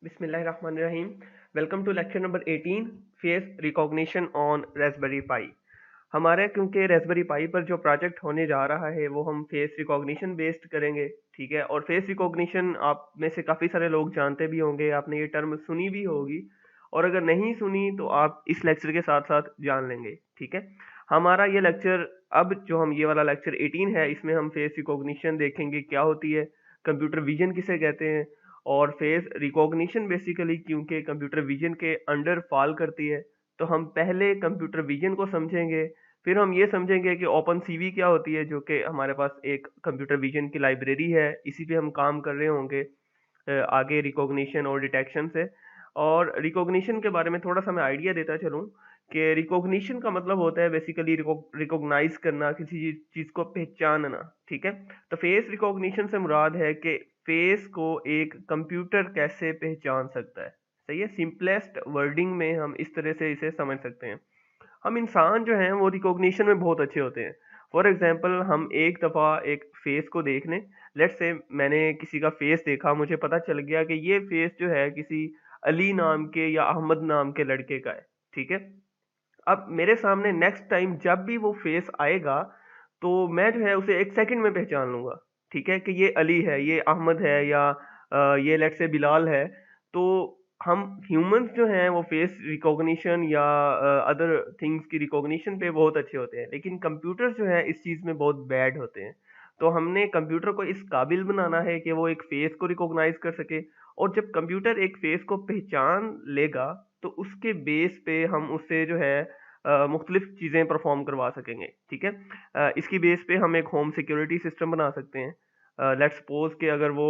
बिस्मिल्लाहिर्रहमानिर्रहीम। Welcome to lecture number 18 face recognition on Raspberry Pi. हमारे क्योंकि रेस्पबेरी पाई पर जो प्रोजेक्ट होने जा रहा है वो हम फेस रिकॉग्निशन बेस्ड करेंगे, ठीक है। और फेस रिकॉग्निशन आप में से काफ़ी सारे लोग जानते भी होंगे, आपने ये टर्म सुनी भी होगी, और अगर नहीं सुनी तो आप इस लेक्चर के साथ साथ जान लेंगे, ठीक है। हमारा ये लेक्चर, अब जो हम ये वाला लेक्चर 18 है, इसमें हम फेस रिकॉग्निशन देखेंगे क्या होती है, कंप्यूटर विजन किसे कहते हैं, और फेस रिकॉग्निशन बेसिकली क्योंकि कंप्यूटर विजन के अंडर फॉल करती है, तो हम पहले कंप्यूटर विजन को समझेंगे। फिर हम ये समझेंगे कि ओपन सीवी क्या होती है, जो कि हमारे पास एक कंप्यूटर विजन की लाइब्रेरी है, इसी पे हम काम कर रहे होंगे आगे रिकॉग्निशन और डिटेक्शन से। और रिकॉग्निशन के बारे में थोड़ा सा मैं आइडिया देता चलूँ कि रिकॉग्निशन का मतलब होता है बेसिकली रिकॉग्नाइज करना, किसी चीज़ को पहचानना, ठीक है। तो फेस रिकॉग्निशन से मुराद है कि फेस को एक कंप्यूटर कैसे पहचान सकता है। सही है, सिंपलेस्ट वर्डिंग में हम इस तरह से इसे समझ सकते हैं। हम इंसान जो हैं वो रिकॉग्निशन में बहुत अच्छे होते हैं। फॉर एग्जांपल, हम एक दफ़ा एक फेस को देख लें। लेट्स से मैंने किसी का फेस देखा, मुझे पता चल गया कि ये फेस जो है किसी अली नाम के या अहमद नाम के लड़के का है, ठीक है। अब मेरे सामने नेक्स्ट टाइम जब भी वो फेस आएगा, तो मैं जो है उसे एक सेकंड में पहचान लूंगा, ठीक है, कि ये अली है, ये अहमद है, या ये लेट्स से बिलाल है। तो हम ह्यूमंस जो हैं वो फेस रिकॉग्निशन या अदर थिंग्स की रिकॉग्निशन पे बहुत अच्छे होते हैं, लेकिन कंप्यूटर जो है इस चीज़ में बहुत बैड होते हैं। तो हमने कंप्यूटर को इस काबिल बनाना है कि वो एक फेस को रिकॉग्नाइज कर सके, और जब कंप्यूटर एक फेस को पहचान लेगा तो उसके बेस पे हम उससे जो है मुख्तलिफ चीज़ें परफॉर्म करवा सकेंगे, ठीक है। इसकी बेस पे हम एक होम सिक्योरिटी सिस्टम बना सकते हैं। लेट्स सपोज कि अगर वो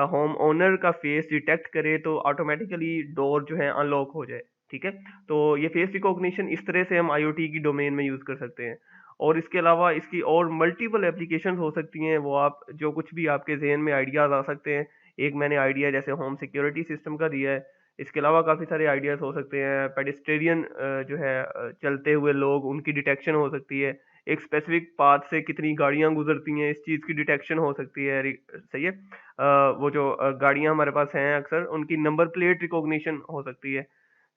होम ओनर का फेस डिटेक्ट करे तो ऑटोमेटिकली डोर जो है अनलॉक हो जाए, ठीक है। तो ये फेस रिकॉग्निशन इस तरह से हम आईओटी की डोमेन में यूज़ कर सकते हैं। और इसके अलावा इसकी और मल्टीपल एप्लीकेशंस हो सकती हैं, वो आप जो कुछ भी आपके जहन में आइडियाज़ आ सकते हैं। एक मैंने आइडिया जैसे होम सिक्योरिटी सिस्टम का दिया है, इसके अलावा काफ़ी सारे आइडियाज़ हो सकते हैं। पेडेस्ट्रियन जो है चलते हुए लोग, उनकी डिटेक्शन हो सकती है। एक स्पेसिफिक पाथ से कितनी गाड़ियां गुजरती हैं, इस चीज़ की डिटेक्शन हो सकती है। सही है। वो जो गाड़ियां हमारे पास हैं अक्सर, उनकी नंबर प्लेट रिकॉग्निशन हो सकती है।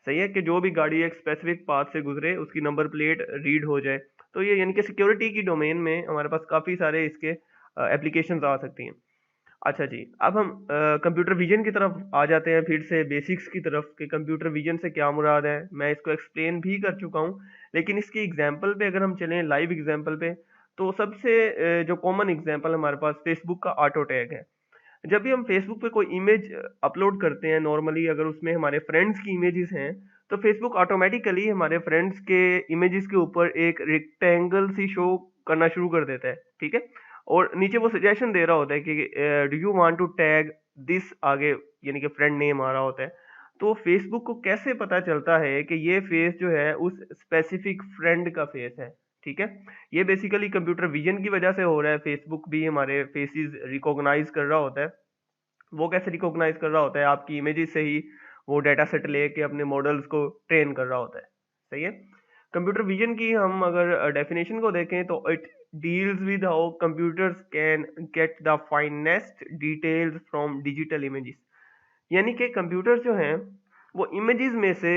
सही है, कि जो भी गाड़ी एक स्पेसिफिक पाथ से गुजरे उसकी नंबर प्लेट रीड हो जाए। तो ये यानी कि सिक्योरिटी की डोमेन में हमारे पास काफ़ी सारे इसके एप्लीकेशंस आ सकती हैं। अच्छा जी, अब हम कंप्यूटर विजन की तरफ आ जाते हैं, फिर से बेसिक्स की तरफ कि कंप्यूटर विजन से क्या मुराद है। मैं इसको एक्सप्लेन भी कर चुका हूँ, लेकिन इसकी एग्जांपल पे अगर हम चलें, लाइव एग्जांपल पे, तो सबसे जो कॉमन एग्जांपल हमारे पास फेसबुक का ऑटो टैग है। जब भी हम फेसबुक पे कोई इमेज अपलोड करते हैं, नॉर्मली अगर उसमें हमारे फ्रेंड्स की इमेजेस हैं, तो फेसबुक ऑटोमेटिकली हमारे फ्रेंड्स के इमेजेस के ऊपर एक रेक्टेंगल सी शो करना शुरू कर देता है, ठीक है। और नीचे वो सजेशन दे रहा होता है कि do you want to tag this, आगे यानी कि फ्रेंड नेम आ रहा होता है। तो फेसबुक को कैसे पता चलता है कि ये फेस जो है उस स्पेसिफिक फ्रेंड का फेस है, ठीक है। ये बेसिकली कंप्यूटर विजन की वजह से हो रहा है। फेसबुक भी हमारे फेसेस रिकॉग्नाइज कर रहा होता है। वो कैसे रिकॉग्नाइज कर रहा होता है, आपकी इमेजेस से ही वो डेटा सेट लेके अपने मॉडल्स को ट्रेन कर रहा होता है। सही है। कंप्यूटर विजन की हम अगर डेफिनेशन को देखें तो it deals with how computers can get the finest details from digital images. यानी कि कंप्यूटर जो हैं वो इमेजेस में से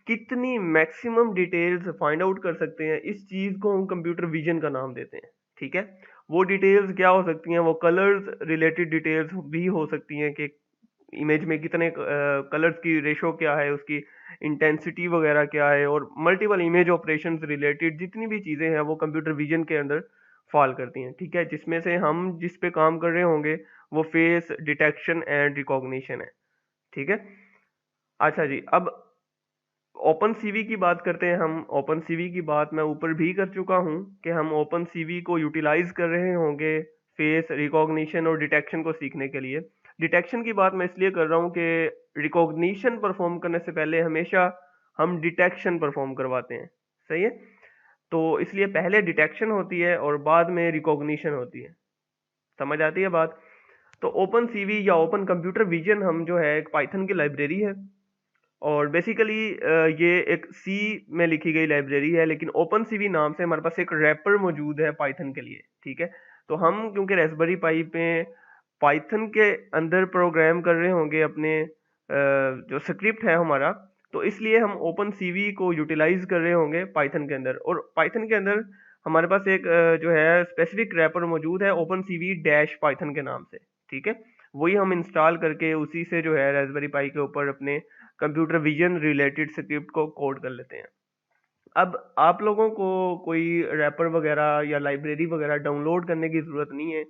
कितनी मैक्सिमम डिटेल्स फाइंड आउट कर सकते हैं, इस चीज को हम कंप्यूटर विजन का नाम देते हैं, ठीक है। वो डिटेल्स क्या हो सकती हैं, वो कलर्स रिलेटेड डिटेल्स भी हो सकती हैं कि इमेज में कितने कलर्स की रेशो क्या है, उसकी इंटेंसिटी वगैरह क्या है, और मल्टीपल इमेज ऑपरेशंस रिलेटेड जितनी भी चीज़ें हैं वो कंप्यूटर विजन के अंदर फॉल करती हैं, ठीक है। जिसमें से हम जिस पे काम कर रहे होंगे वो फेस डिटेक्शन एंड रिकॉग्निशन है, ठीक है। अच्छा जी, अब ओपन सीवी की बात करते हैं हम। ओपन सीवी की बात मैं ऊपर भी कर चुका हूँ कि हम ओपन सीवी को यूटिलाइज कर रहे होंगे फेस रिकॉग्निशन और डिटेक्शन को सीखने के लिए। डिटेक्शन की बात मैं इसलिए कर रहा हूँ कि रिकॉग्निशन परफॉर्म करने से पहले हमेशा हम डिटेक्शन परफॉर्म करवाते हैं। सही है। तो इसलिए पहले डिटेक्शन होती है और बाद में रिकॉग्निशन होती है। समझ आती है बात। तो ओपन सीवी या ओपन कंप्यूटर विजन हम जो है एक पाइथन की लाइब्रेरी है, और बेसिकली ये एक सी में लिखी गई लाइब्रेरी है, लेकिन ओपन सीवी नाम से हमारे पास एक रैपर मौजूद है पाइथन के लिए, ठीक है। तो हम क्योंकि रेस्पबेरी पाई पे पाइथन के अंदर प्रोग्राम कर रहे होंगे अपने जो स्क्रिप्ट है हमारा, तो इसलिए हम ओपन सीवी को यूटिलाइज कर रहे होंगे पाइथन के अंदर। और पाइथन के अंदर हमारे पास एक जो है स्पेसिफिक रैपर मौजूद है ओपन सीवी डैश पाइथन के नाम से, ठीक है। वही हम इंस्टॉल करके उसी से जो है रास्पबेरी पाई के ऊपर अपने कंप्यूटर विजन रिलेटेड स्क्रिप्ट को कोड कर लेते हैं। अब आप लोगों को कोई रैपर वगैरह या लाइब्रेरी वगैरह डाउनलोड करने की ज़रूरत नहीं है,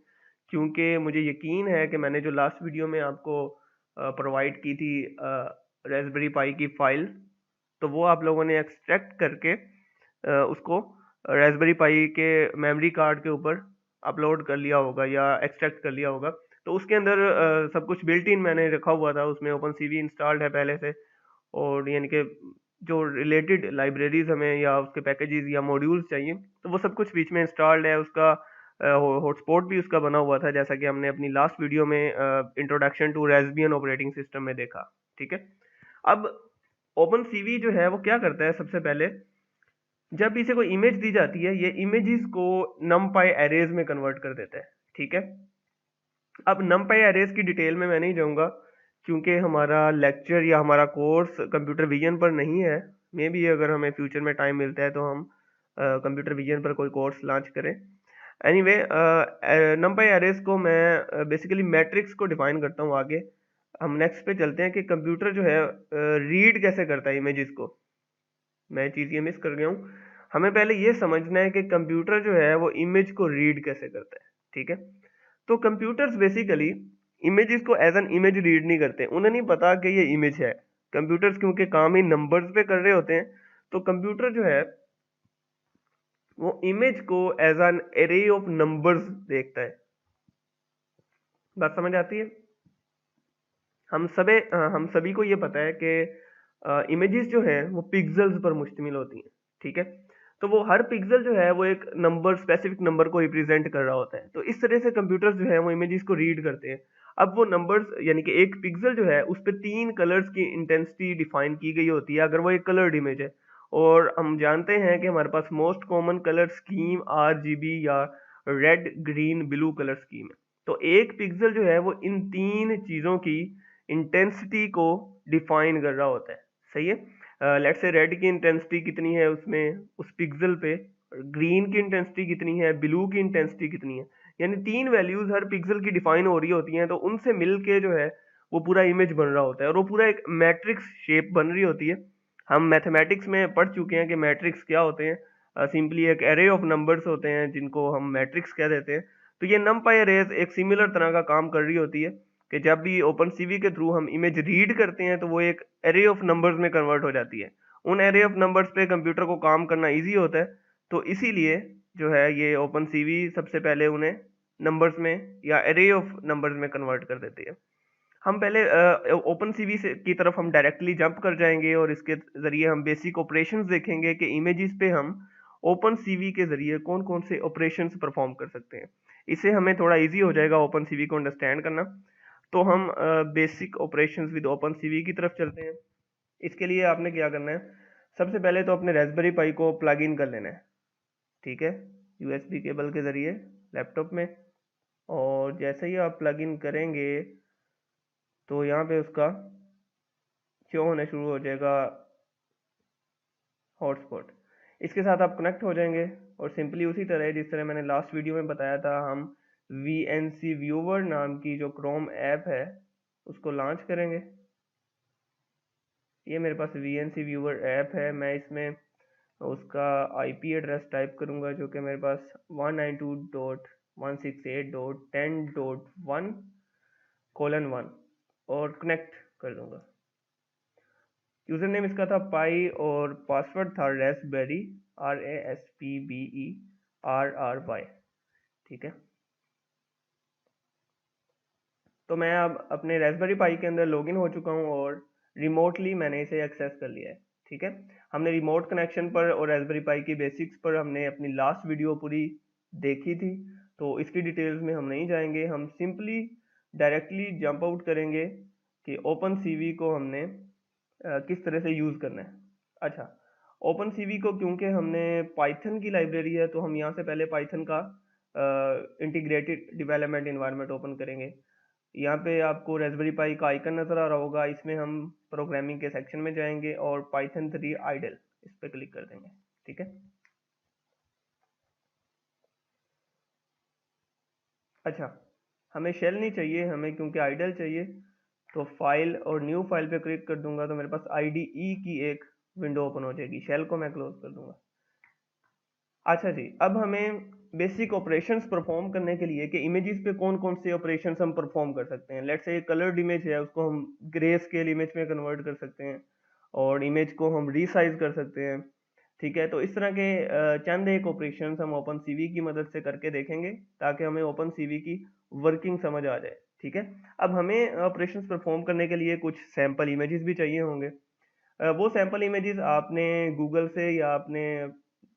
क्योंकि मुझे यकीन है कि मैंने जो लास्ट वीडियो में आपको प्रोवाइड की थी रास्पबेरी पाई की फाइल, तो वो आप लोगों ने एक्सट्रैक्ट करके उसको रास्पबेरी पाई के मेमोरी कार्ड के ऊपर अपलोड कर लिया होगा या एक्सट्रैक्ट कर लिया होगा। तो उसके अंदर सब कुछ बिल्ट इन मैंने रखा हुआ था, उसमें ओपन सीवी इंस्टॉल्ड है पहले से, और यानी कि जो रिलेटेड लाइब्रेरीज हमें या उसके पैकेजेस या मॉड्यूल्स चाहिए तो वो सब कुछ बीच में इंस्टॉल्ड है। उसका हॉटस्पॉट भी उसका बना हुआ था, जैसा कि हमने अपनी लास्ट वीडियो में introduction to Raspbian operating system में देखा, ठीक है। अब ओपन सीवी जो है वो क्या करता है, सबसे पहले जब इसे कोई इमेज दी जाती है, ये इमेजेस को नमपाई एरेज में कन्वर्ट कर देता है, ठीक है। अब नमपाई एरेज की डिटेल में मैं नहीं जाऊंगा, क्योंकि हमारा लेक्चर या हमारा कोर्स कंप्यूटर विजन पर नहीं है। मे बी अगर हमें फ्यूचर में टाइम मिलता है तो हम कंप्यूटर विजन पर कोई कोर्स लॉन्च करें। एनीवे, नमपाई एरेज को मैं बेसिकली मैट्रिक्स को डिफाइन करता हूँ आगे। हम नेक्स्ट पे चलते हैं कि कंप्यूटर जो है रीड कैसे करता है इमेजेस को। मैं चीज़ ये मिस कर गया हूँ। हमें पहले ये समझना है कि कंप्यूटर जो है वो इमेज को रीड कैसे करता है, ठीक है। तो कंप्यूटर्स बेसिकली इमेजेस को एज एन इमेज रीड नहीं करते, उन्हें नहीं पता कि ये इमेज है। कंप्यूटर्स क्योंकि काम ही नंबर्स पे कर रहे होते हैं, तो कंप्यूटर जो है वो इमेज को as an array of numbers देखता है। बात समझ आती है? हम सभी को ये पता है कि इमेजेस जो है वो पिक्सेल्स पर मुश्तमिल होती हैं, ठीक है। तो वो हर पिक्सल जो है वो एक नंबर, स्पेसिफिक नंबर को रिप्रेजेंट कर रहा होता है। तो इस तरह से कंप्यूटर्स जो है वो इमेजेस को रीड करते हैं। अब वो नंबर्स यानी कि एक पिक्सल जो है उस पर 3 कलर्स की इंटेंसिटी डिफाइन की गई होती है अगर वो एक कलर्ड इमेज है। और हम जानते हैं कि हमारे पास most common colour scheme RGB या red green blue colour scheme है। तो एक पिक्सल जो है वो इन 3 चीज़ों की इंटेंसिटी को डिफाइन कर रहा होता है, सही है। लेट्स से रेड की इंटेंसिटी कितनी है उसमें उस पिक्सल पे, ग्रीन की इंटेंसिटी कितनी है, ब्लू की इंटेंसिटी कितनी है, यानी 3 वैल्यूज हर पिक्सल की डिफाइन हो रही होती हैं। तो उनसे मिलके जो है वो पूरा इमेज बन रहा होता है, और वो पूरा एक मैट्रिक्स शेप बन रही होती है। हम मैथमेटिक्स में पढ़ चुके हैं कि मैट्रिक्स क्या होते हैं। सिंपली एक एरे ऑफ नंबर्स होते हैं जिनको हम मैट्रिक्स कह देते हैं। तो ये नमपाई एरेज एक सिमिलर तरह का काम कर रही होती है कि जब भी ओपन सीवी के थ्रू हम इमेज रीड करते हैं तो वो एक एरे ऑफ नंबर्स में कन्वर्ट हो जाती है। उन एरे ऑफ नंबर्स पे कंप्यूटर को काम करना इजी होता है, तो इसीलिए जो है ये ओपन सीवी सबसे पहले उन्हें नंबर्स में या एरे ऑफ नंबर्स में कन्वर्ट कर देती है। हम पहले ओपन सीवी से की तरफ हम डायरेक्टली जंप कर जाएंगे और इसके ज़रिए हम बेसिक ऑपरेशंस देखेंगे कि इमेजेस पे हम ओपन सीवी के ज़रिए कौन कौन से ऑपरेशंस परफॉर्म कर सकते हैं। इससे हमें थोड़ा इजी हो जाएगा ओपन सीवी को अंडरस्टैंड करना। तो हम basic operations with open CV की तरफ चलते हैं। इसके लिए आपने क्या करना है, सबसे पहले तो अपने रास्पबेरी पाई को प्लग इन कर लेना है, ठीक है, USB केबल के ज़रिए लैपटॉप में। और जैसे ही आप प्लग इन करेंगे तो यहाँ पे उसका शो होना शुरू हो जाएगा हॉटस्पॉट। इसके साथ आप कनेक्ट हो जाएंगे और सिंपली उसी तरह जिस तरह मैंने लास्ट वीडियो में बताया था, हम VNC व्यूवर नाम की जो क्रोम ऐप है उसको लॉन्च करेंगे। ये मेरे पास VNC व्यूवर ऐप है। मैं इसमें उसका IP एड्रेस टाइप करूंगा जो कि मेरे पास 192.168.10.1:1 और कनेक्ट कर दूंगा। यूजर नेम इसका था पाई और पासवर्ड था रास्पबेरी RASPBERRY, ठीक है। तो मैं अब अपने रास्पबेरी पाई के अंदर लॉगिन हो चुका हूँ और रिमोटली मैंने इसे एक्सेस कर लिया है, ठीक है। हमने रिमोट कनेक्शन पर और रास्पबेरी पाई की बेसिक्स पर हमने अपनी लास्ट वीडियो पूरी देखी थी, तो इसकी डिटेल्स में हम नहीं जाएंगे। हम सिंपली डायरेक्टली जंप आउट करेंगे कि ओपन सीवी को हमने किस तरह से यूज़ करना है। अच्छा, ओपन सीवी को क्योंकि हमने पाइथन की लाइब्रेरी है तो हम यहाँ से पहले पाइथन का इंटीग्रेटेड डेवलपमेंट इन्वायरमेंट ओपन करेंगे। यहाँ पे आपको रेस्पबेरी पाई का आइकन नज़र आ रहा होगा, इसमें हम प्रोग्रामिंग के सेक्शन में जाएंगे और पाइथन 3 आइडल इस पर क्लिक कर देंगे। ठीक है। अच्छा, हमें शेल नहीं चाहिए, हमें क्योंकि आइडल चाहिए, तो फाइल और न्यू फाइल पे क्लिक कर दूंगा तो मेरे पास IDE की एक विंडो ओपन हो जाएगी। शेल को मैं क्लोज कर दूंगा। अच्छा जी, अब हमें बेसिक ऑपरेशंस परफॉर्म करने के लिए कि इमेजेस पे कौन कौन से ऑपरेशंस हम परफॉर्म कर सकते हैं। लेट्स से कलर्ड इमेज है, उसको हम ग्रे स्केल इमेज में कन्वर्ट कर सकते हैं और इमेज को हम रीसाइज कर सकते हैं। ठीक है, तो इस तरह के चंद एक ऑपरेशंस हम ओपन सीवी की मदद से करके देखेंगे ताकि हमें ओपन सीवी की वर्किंग समझ आ जाए। ठीक है, अब हमें ऑपरेशंस परफॉर्म करने के लिए कुछ सैम्पल इमेजेस भी चाहिए होंगे। वो सैम्पल इमेजेस आपने गूगल से या अपने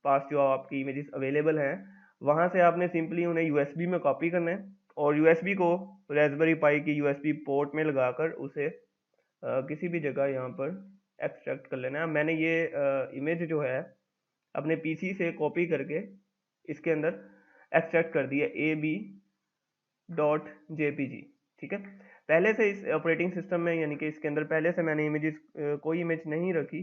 पास जो आपकी इमेजेस अवेलेबल हैं वहाँ से आपने सिंपली उन्हें यूएसबी में कॉपी करना है और यूएसबी को रेस्पबेरी पाई की यूएसबी पोर्ट में लगाकर उसे किसी भी जगह यहाँ पर एक्सट्रैक्ट कर लेना है। मैंने ये इमेज जो है अपने पीसी से कॉपी करके इसके अंदर एक्सट्रैक्ट कर दिया ab.jpg। ठीक है, पहले से इस ऑपरेटिंग सिस्टम में यानी कि इसके अंदर पहले से मैंने इमेजेस कोई इमेज नहीं रखी,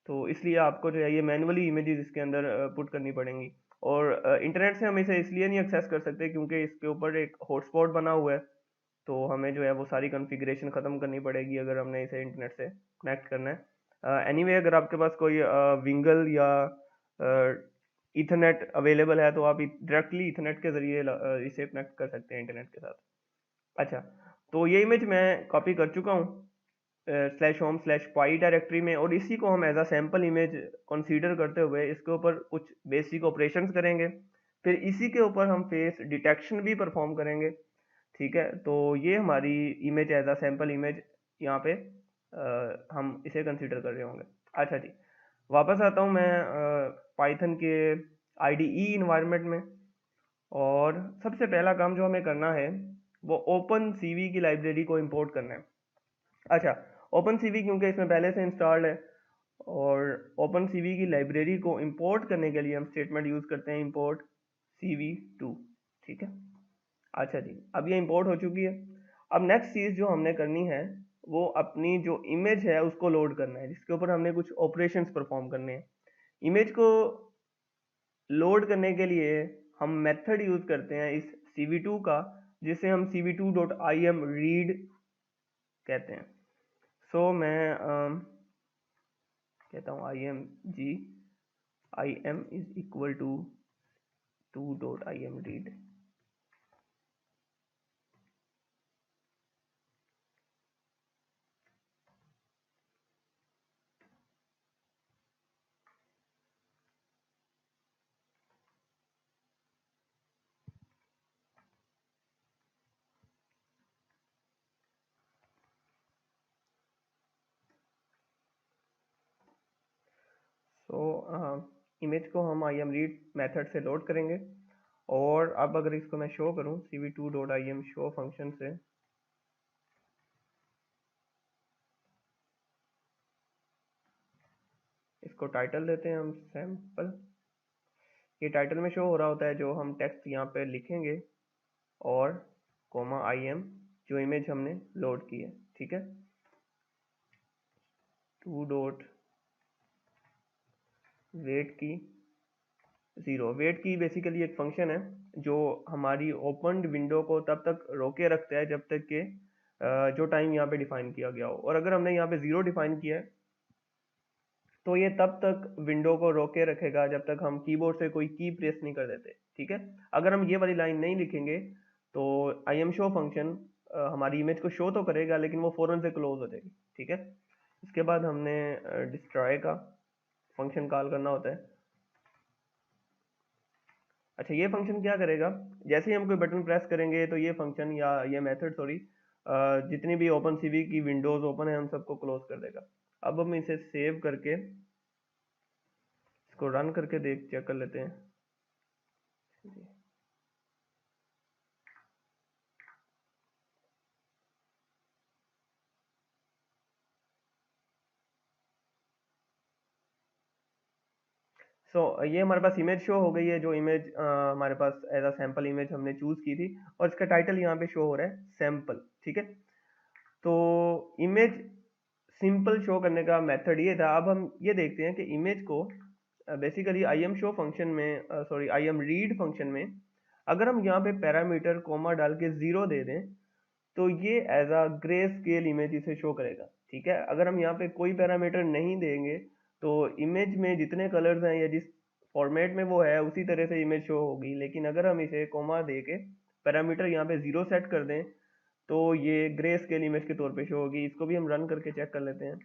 तो इसलिए आपको जो है ये मैनुअली इमेजेस इसके अंदर पुट करनी पड़ेंगी। और इंटरनेट से हम इसे इसलिए नहीं एक्सेस कर सकते क्योंकि इसके ऊपर एक हॉटस्पॉट बना हुआ है, तो हमें जो है वो सारी कॉन्फ़िगरेशन ख़त्म करनी पड़ेगी अगर हमने इसे इंटरनेट से कनेक्ट करना है। एनीवे अगर आपके पास कोई विंगल या इथरनेट अवेलेबल है तो आप डायरेक्टली इथरनेट के ज़रिए इसे कनेक्ट कर सकते हैं इंटरनेट के साथ। अच्छा, तो ये इमेज मैं कॉपी कर चुका हूँ /home/py डायरेक्टरी में और इसी को हम as a sample image consider करते हुए इसके ऊपर कुछ बेसिक ऑपरेशंस करेंगे। फिर इसी के ऊपर हम फेस डिटेक्शन भी परफॉर्म करेंगे। ठीक है, तो ये हमारी image as a sample image यहाँ पे हम इसे कंसीडर कर रहे होंगे। अच्छा जी, वापस आता हूँ मैं पाइथन के IDE इन्वायरमेंट में और सबसे पहला काम जो हमें करना है वो ओपन सीवी की लाइब्रेरी को इंपोर्ट करना है। अच्छा, ओपन सीवी क्योंकि इसमें पहले से इंस्टॉल्ड है और ओपन सीवी की लाइब्रेरी को इंपोर्ट करने के लिए हम स्टेटमेंट यूज़ करते हैं इंपोर्ट CV2। ठीक है। अच्छा जी, अब ये इंपोर्ट हो चुकी है। अब नेक्स्ट चीज़ जो हमने करनी है वो अपनी जो इमेज है उसको लोड करना है जिसके ऊपर हमने कुछ ऑपरेशंस परफॉर्म करने हैं। इमेज को लोड करने के लिए हम मेथड यूज़ करते हैं इस CV2 का, जिसे हम cv2.im रीड कहते हैं। सो मैं कहता हूँ im is equal to 2.im read. So image को हम im रीड मेथड से लोड करेंगे और अब अगर इसको मैं शो करूं cv2.im शो फंक्शन से, इसको टाइटल देते हैं हम सैम्पल। ये टाइटल में शो हो रहा होता है जो हम टेक्स्ट यहाँ पे लिखेंगे और im जो इमेज हमने लोड की है। ठीक है, 2 डॉट वेट की 0। वेट की बेसिकली एक फंक्शन है जो हमारी ओपनड विंडो को तब तक रोके रखता है जब तक कि जो टाइम यहाँ पे डिफाइन किया गया हो, और अगर हमने यहाँ पे 0 डिफाइन किया है तो ये तब तक विंडो को रोके रखेगा जब तक हम कीबोर्ड से कोई की प्रेस नहीं कर देते। ठीक है, अगर हम ये वाली लाइन नहीं लिखेंगे तो im शो फंक्शन हमारी इमेज को शो तो करेगा लेकिन वो फौरन से क्लोज हो जाएगी। ठीक है, इसके बाद हमने डिस्ट्रॉय का फंक्शन कॉल करना होता है। अच्छा, ये फंक्शन क्या करेगा, जैसे ही हम कोई बटन प्रेस करेंगे तो ये फंक्शन या ये मेथड सॉरी जितनी भी ओपन सीवी की विंडोज ओपन है हम सबको क्लोज कर देगा। अब हम इसे सेव करके इसको रन करके चेक कर लेते हैं। ये हमारे पास इमेज शो हो गई है, जो इमेज हमारे पास एज अ सैम्पल इमेज हमने चूज की थी, और इसका टाइटल यहाँ पे शो हो रहा है सैम्पल। ठीक है, तो इमेज सिंपल शो करने का मेथड ये था। अब हम ये देखते हैं कि इमेज को basically imshow function में, sorry imread function में, अगर हम यहाँ पे पैरामीटर कोमा डाल के 0 दे दें तो ये as a grey scale image इसे शो करेगा। ठीक है, अगर हम यहाँ पे कोई पैरामीटर नहीं देंगे तो इमेज में जितने कलर्स हैं या जिस फॉर्मेट में वो है उसी तरह से इमेज शो होगी। लेकिन अगर हम इसे कोमा दे के पैरामीटर यहाँ पे 0 सेट कर दें तो ये ग्रे स्केल इमेज के तौर पे शो होगी। इसको भी हम रन करके चेक कर लेते हैं।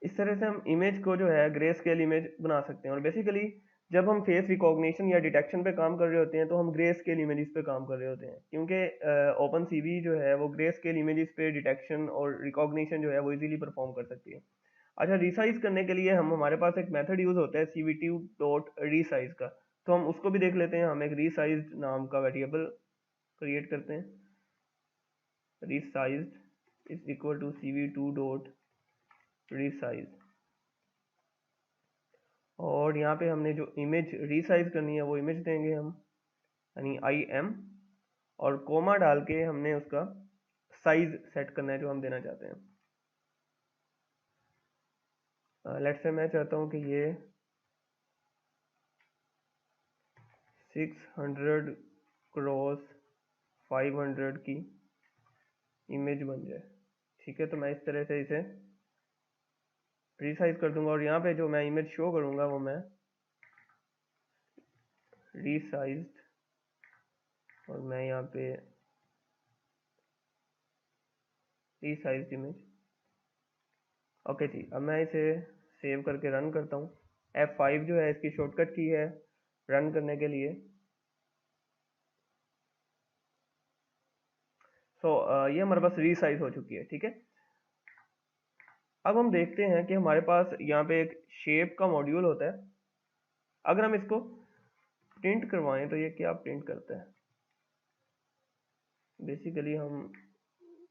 इस तरह से हम इमेज को जो है ग्रे स्केल इमेज बना सकते हैं। और बेसिकली जब हम फेस रिकॉग्निशन या डिटेक्शन पे काम कर रहे होते हैं तो हम ग्रे स्केल इमेजेस पे काम कर रहे होते हैं, क्योंकि ओपन सीवी जो है वो ग्रे स्केल इमेजेस पे डिटेक्शन और रिकॉग्निशन जो है वो इजीली परफॉर्म कर सकती है। अच्छा, रिसाइज करने के लिए हम हमारे पास एक मेथड यूज होता है cvt डॉट रीसाइज का, तो हम उसको भी देख लेते हैं। हम एक रीसाइज नाम का वेरिएबल क्रिएट करते हैं। Resize is equal to cv2 dot resize, और यहाँ पे हमने जो इमेज रीसाइज करनी है वो इमेज देंगे हम, यानी आई एम, और कोमा डाल के हमने उसका साइज सेट करना है जो हम देना चाहते हैं। लेट्स से मैं चाहता हूँ कि ये 600 क्रॉस 500 की इमेज बन जाए। ठीक है, तो मैं इस तरह से इसे रीसाइज कर दूंगा, और यहाँ पे जो मैं इमेज शो करूंगा वो मैं रीसाइज्ड, और मैं यहाँ पे रीसाइज्ड इमेज। ओके जी, अब मैं इसे सेव करके रन करता हूँ। F5 जो है इसकी शॉर्टकट की है रन करने के लिए। ये हमारे पास रीसाइज हो चुकी है। ठीक है, अब हम देखते हैं कि हमारे पास यहाँ पे एक शेप का मॉड्यूल होता है। अगर हम इसको प्रिंट करवाएं तो ये क्या प्रिंट करता है। बेसिकली हम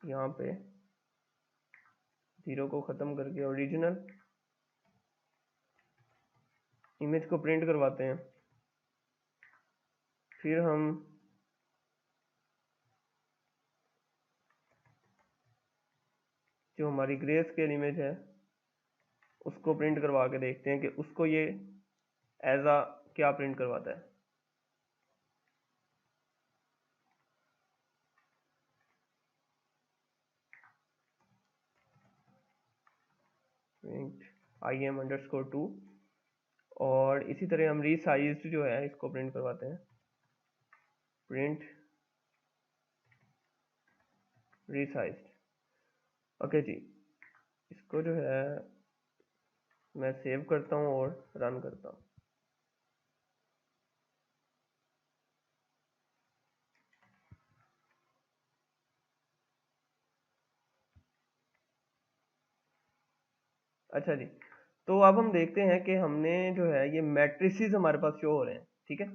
यहाँ पे 0 को ख़त्म करके ओरिजिनल इमेज को प्रिंट करवाते हैं। फिर हम जो हमारी ग्रे स्केल इमेज है उसको प्रिंट करवा के देखते हैं कि उसको ये एज अ क्या प्रिंट करवाता है। प्रिंट im_2, और इसी तरह हम रीसाइज्ड जो है इसको प्रिंट करवाते हैं। प्रिंट रीसाइज्ड। ओके जी, इसको जो है मैं सेव करता हूँ और रन करता हूँ। अच्छा जी, तो अब हम देखते हैं कि हमने जो है ये मैट्रिसेस हमारे पास शो हो रहे हैं। ठीक है,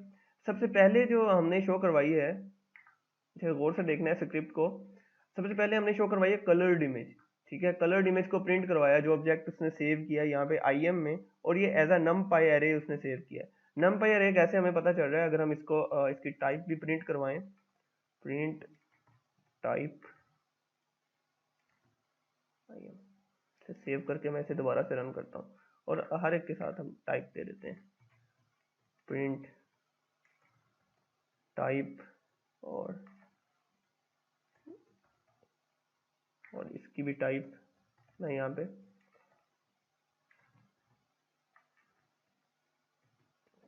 सबसे पहले जो हमने शो करवाई है, गौर से देखना है स्क्रिप्ट को। सबसे पहले हमने शो करवाई है कलर्ड इमेज। ठीक है, कलर्ड इमेज को प्रिंट करवाया, जो ऑब्जेक्ट उसने सेव किया यहाँ पे IM में, और ये एज अ numpy एरे उसने सेव किया। numpy एरे कैसे हमें पता चल रहा है, अगर हम इसको इसकी टाइप भी प्रिंट करवाएं, प्रिंट टाइप IM से सेव करके मैं इसे दोबारा से रन करता हूँ, और हर एक के साथ हम टाइप दे देते हैं, प्रिंट टाइप, और इसकी भी टाइप मैं यहाँ पे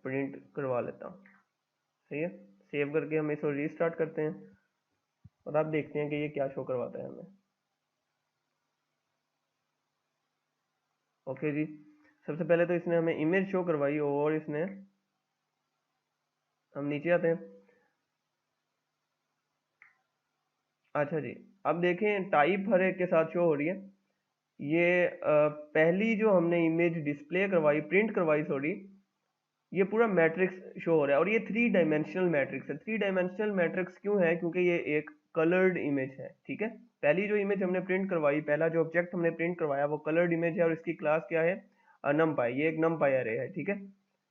प्रिंट करवा लेता हूँ। सही है, सेव करके हम इसको रीस्टार्ट करते हैं और आप देखते हैं कि ये क्या शो करवाता है हमें। ओके जी, सबसे पहले तो इसने हमें इमेज शो करवाई, और इसने, हम नीचे आते हैं। अच्छा जी, अब देखें टाइप हर एक के साथ शो हो रही है। ये पहली जो हमने इमेज डिस्प्ले करवाई, प्रिंट करवाई सॉरी, ये पूरा मैट्रिक्स शो हो रहा है और ये 3 डायमेंशनल मैट्रिक्स है। 3 डायमेंशनल मैट्रिक्स क्यों है? क्योंकि ये एक कलर्ड इमेज है, ठीक है। पहली जो इमेज हमने प्रिंट करवाई, पहला जो ऑब्जेक्ट हमने प्रिंट करवाया वो कलर्ड इमेज है और इसकी क्लास क्या है? नमपाई। ये एक नमपाई अरे है, ठीक है।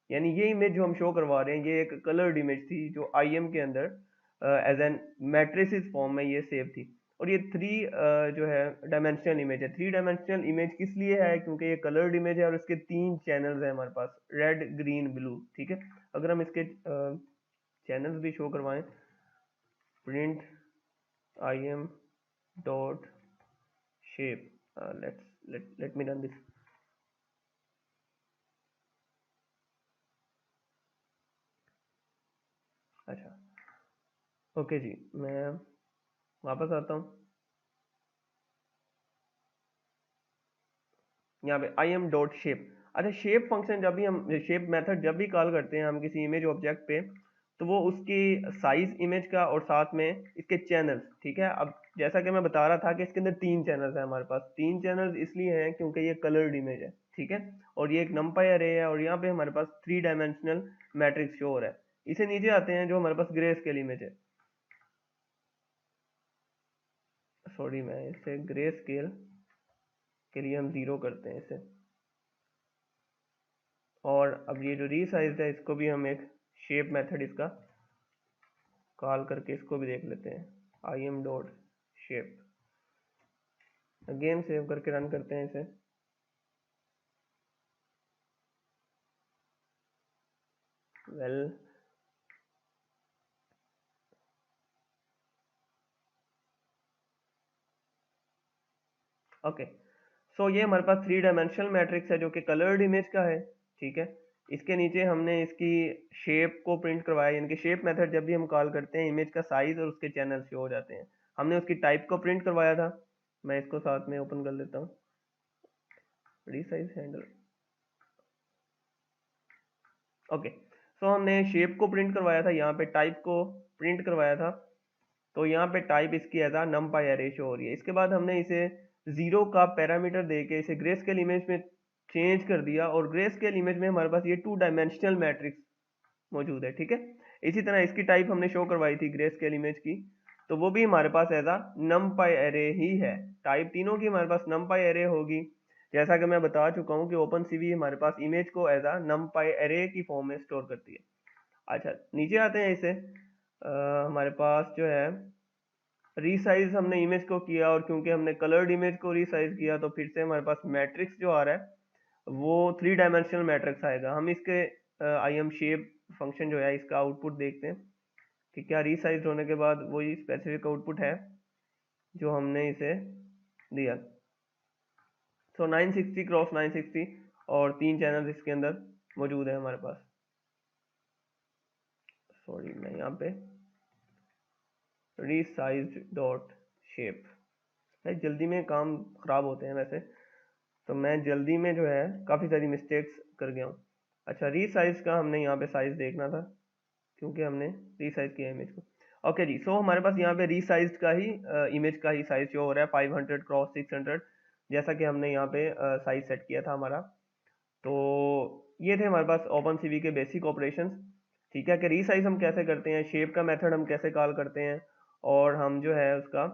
यानी ये इमेज जो हम शो करवा रहे हैं ये एक कलर्ड इमेज थी जो आईएम के अंदर एज एन मैट्रिसेस फॉर्म में ये सेव थी। और ये 3 जो है डायमेंशनल इमेज है। 3 डायमेंशनल इमेज किस लिए है? क्योंकि ये कलर्ड इमेज है और इसके 3 चैनल्स हैं हमारे पास, रेड ग्रीन ब्लू, ठीक है। अगर हम इसके चैनल्स भी शो करवाएं, print I am dot shape, let me run this. अच्छा, ओके जी, मैं वापस आता हूँ। यहाँ पे आई एम डॉट शेप। अच्छा, शेप फंक्शन जब भी हम, शेप मेथड जब भी कॉल करते हैं हम किसी इमेज ऑब्जेक्ट पे, तो वो उसकी साइज इमेज का और साथ में इसके चैनल्स, ठीक है। अब जैसा कि मैं बता रहा था कि इसके अंदर 3 चैनल्स हैं हमारे पास। 3 चैनल्स इसलिए हैं क्योंकि ये कलर्ड इमेज है, ठीक है। और ये एक नमपाई अरे है और यहाँ पे हमारे पास 3 डायमेंशनल मैट्रिक्स शो हो रहा है। इसे नीचे आते हैं जो हमारे पास ग्रे स्केल इमेज है। सॉरी, मैं इसे ग्रे स्केल के लिए हम 0 करते हैं इसे। और अब ये जो रीसाइज है इसको भी हम एक शेप मेथड इसका कॉल करके इसको भी देख लेते हैं। I am dot shape, again save करके रन करते हैं इसे। वेल ओके, सो ये हमारे पास 3 डायमेंशनल मैट्रिक्स है जो कि कलर्ड इमेज का है, ठीक है। इसके नीचे हमने इसकी शेप को प्रिंट करवाया, यानी कि शेप मेथड जब भी हम कॉल करते हैं इमेज का साइज और उसके चैनल शो हो जाते हैं। हमने उसकी टाइप को प्रिंट करवाया था। मैं इसको साथ में ओपन कर लेता हूँ, रीसाइज हैंडल। ओके, सो हमने शेप को प्रिंट करवाया था, यहाँ पे टाइप को प्रिंट करवाया था। तो यहाँ पे टाइप इसकी एज नमपाई अरे शो हो रही है। इसके बाद हमने इसे 0 का पैरामीटर देके इसे ग्रे स्केल इमेज में चेंज कर दिया और ग्रे स्केल इमेज में हमारे पास ये 2 डायमेंशनल मैट्रिक्स मौजूद है, ठीक है। इसी तरह इसकी टाइप हमने शो करवाई थी ग्रे स्केल इमेज की, तो वो भी हमारे पास एज नमपाई अरे ही है। टाइप तीनों की हमारे पास नमपाई अरे होगी। जैसा कि मैं बता चुका हूँ कि ओपन सीवी हमारे पास इमेज को एज नमपाई अरे की फॉर्म में स्टोर करती है। अच्छा, नीचे आते हैं इसे। हमारे पास जो है रीसाइज हमने इमेज को किया और क्योंकि हमने कलर्ड इमेज को रीसाइज किया तो फिर से हमारे पास मैट्रिक्स जो आ रहा है वो 3 डायमेंशनल मैट्रिक्स आएगा। हम इसके आई एम शेप फंक्शन जो है इसका आउटपुट देखते हैं कि क्या रीसाइज होने के बाद वही स्पेसिफिक आउटपुट है जो हमने इसे दिया। सो 960 क्रॉस 960 और 3 चैनल इसके अंदर मौजूद है हमारे पास। सॉरी, मैं यहाँ पे रीसाइज्ड डॉट शेप, जल्दी में काम खराब होते हैं वैसे, तो मैं जल्दी में जो है काफ़ी सारी मिस्टेक्स कर गया हूँ। अच्छा, रीसाइज का हमने यहाँ पे साइज देखना था क्योंकि हमने रीसाइज किया इमेज को। ओके जी, सो हमारे पास यहाँ पे रीसाइज का ही इमेज का ही साइज जो हो रहा है 500 क्रॉस 600, जैसा कि हमने यहाँ पे साइज सेट किया था हमारा। तो ये थे हमारे पास ओपन सीवी के बेसिक ऑपरेशंस, ठीक है। कि रीसाइज हम कैसे करते हैं, शेप का मेथड हम कैसे कॉल करते हैं, और हम जो है उसका